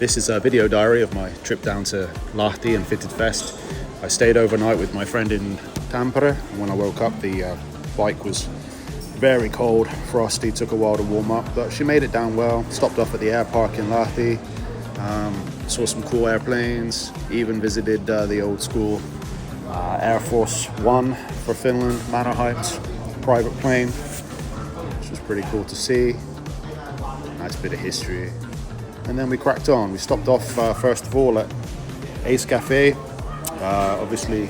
This is a video diary of my trip down to Lahti and Fittedfest. I stayed overnight with my friend in Tampere, and when I woke up the bike was very cold, frosty, took a while to warm up, but she made it down well. Stopped off at the air park in Lahti, saw some cool airplanes, even visited the old school Air Force One for Finland, Mannerheim's private plane, which was pretty cool to see. Nice bit of history. And then we cracked on. We stopped off first of all at Ace Cafe. Obviously,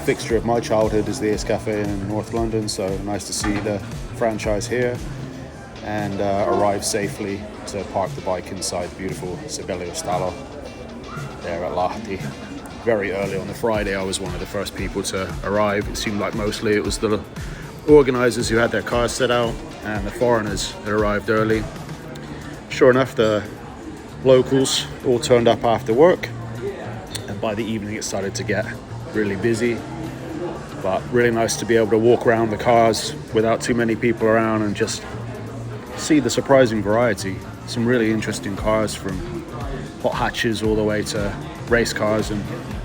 fixture of my childhood is the Ace Cafe in North London, so nice to see the franchise here. And arrived safely to park the bike inside the beautiful Sibelius Talo there at Lahti. Very early on the Friday, I was one of the first people to arrive. It seemed like mostly it was the organisers who had their cars set out and the foreigners that arrived early. Sure enough, the locals all turned up after work, and by the evening it started to get really busy, but really nice to be able to walk around the cars without too many people around and just see the surprising variety. Some really interesting cars, from hot hatches all the way to race cars, and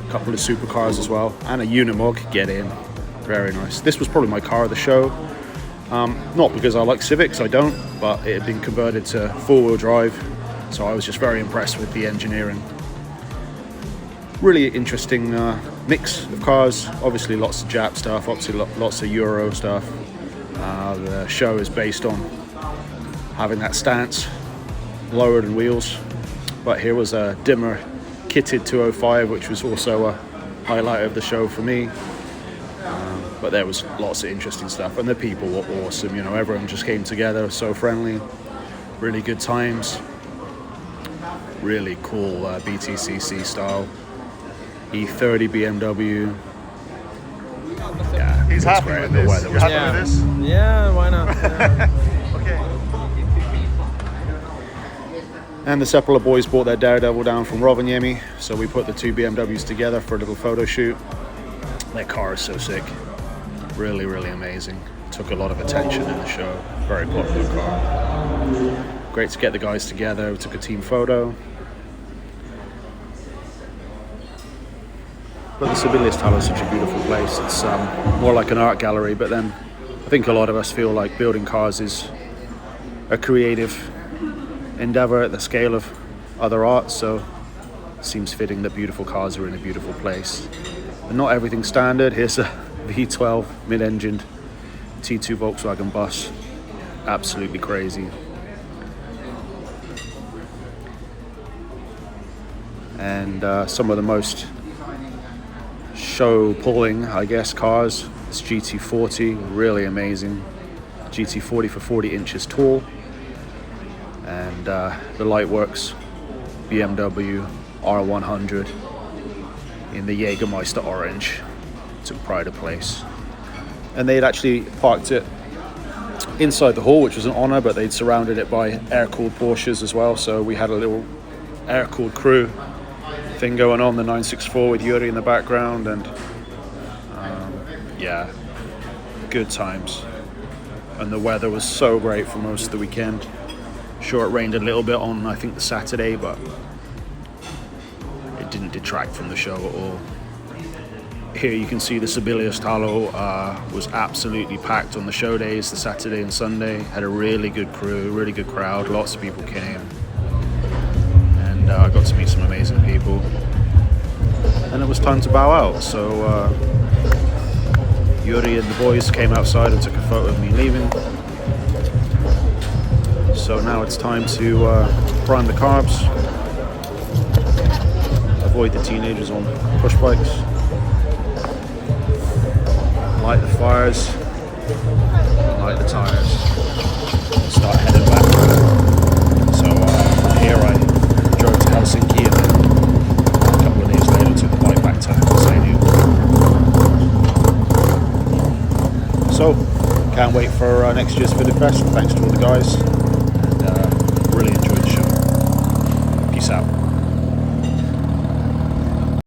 a couple of supercars as well, and a Unimog get in. Very nice. This was probably my car of the show, not because I like Civics, I don't, but it had been converted to four-wheel drive. So I was just very impressed with the engineering. Really interesting mix of cars. Obviously lots of Jap stuff, obviously lots of Euro stuff. The show is based on having that stance, lowered in wheels. But here was a dimmer kitted 205, which was also a highlight of the show for me. But there was lots of interesting stuff, and the people were awesome. You know, everyone just came together, so friendly, really good times. Really cool BTCC style E30 BMW. Yeah, he's happy with this. You're happy with this? Yeah, why not? Yeah. Okay. And the Seppala boys brought their Daredevil down from Rovaniemi, so we put the two BMWs together for a little photo shoot. Their car is so sick. Really, really amazing. Took a lot of attention in the show. Very popular car. Great to get the guys together. We took a team photo. But the Sibelius Talo is such a beautiful place. It's more like an art gallery, but then I think a lot of us feel like building cars is a creative endeavor at the scale of other arts, so it seems fitting that beautiful cars are in a beautiful place. And not everything's standard. Here's a V12 mid-engined T2 Volkswagen bus. Absolutely crazy. And some of the most show-pulling, I guess, cars. This GT40, really amazing. GT40 for 40 inches tall. And the Lightworks BMW R100 in the Jägermeister orange. Took pride of place. And they'd actually parked it inside the hall, which was an honor, but they'd surrounded it by air-cooled Porsches as well, so we had a little air-cooled crew thing going on, the 964 with Yuri in the background, and yeah, good times. And the weather was so great for most of the weekend. Sure, it rained a little bit on, I think, the Saturday, but it didn't detract from the show at all. Here you can see the Sibelius Talo was absolutely packed on the show days, the Saturday and Sunday. Had a really good crew, really good crowd, lots of people came. And I got to meet some amazing people. And it was time to bow out, so Yuri and the boys came outside and took a photo of me leaving. So now it's time to prime the carbs, avoid the teenagers on push bikes, light the fires, light the tires, start heading back. So here I drove to Helsinki, and then a couple of days later took the bike back to Seinäjoki. So can't wait for next year's Fittedfest. Thanks to all the guys.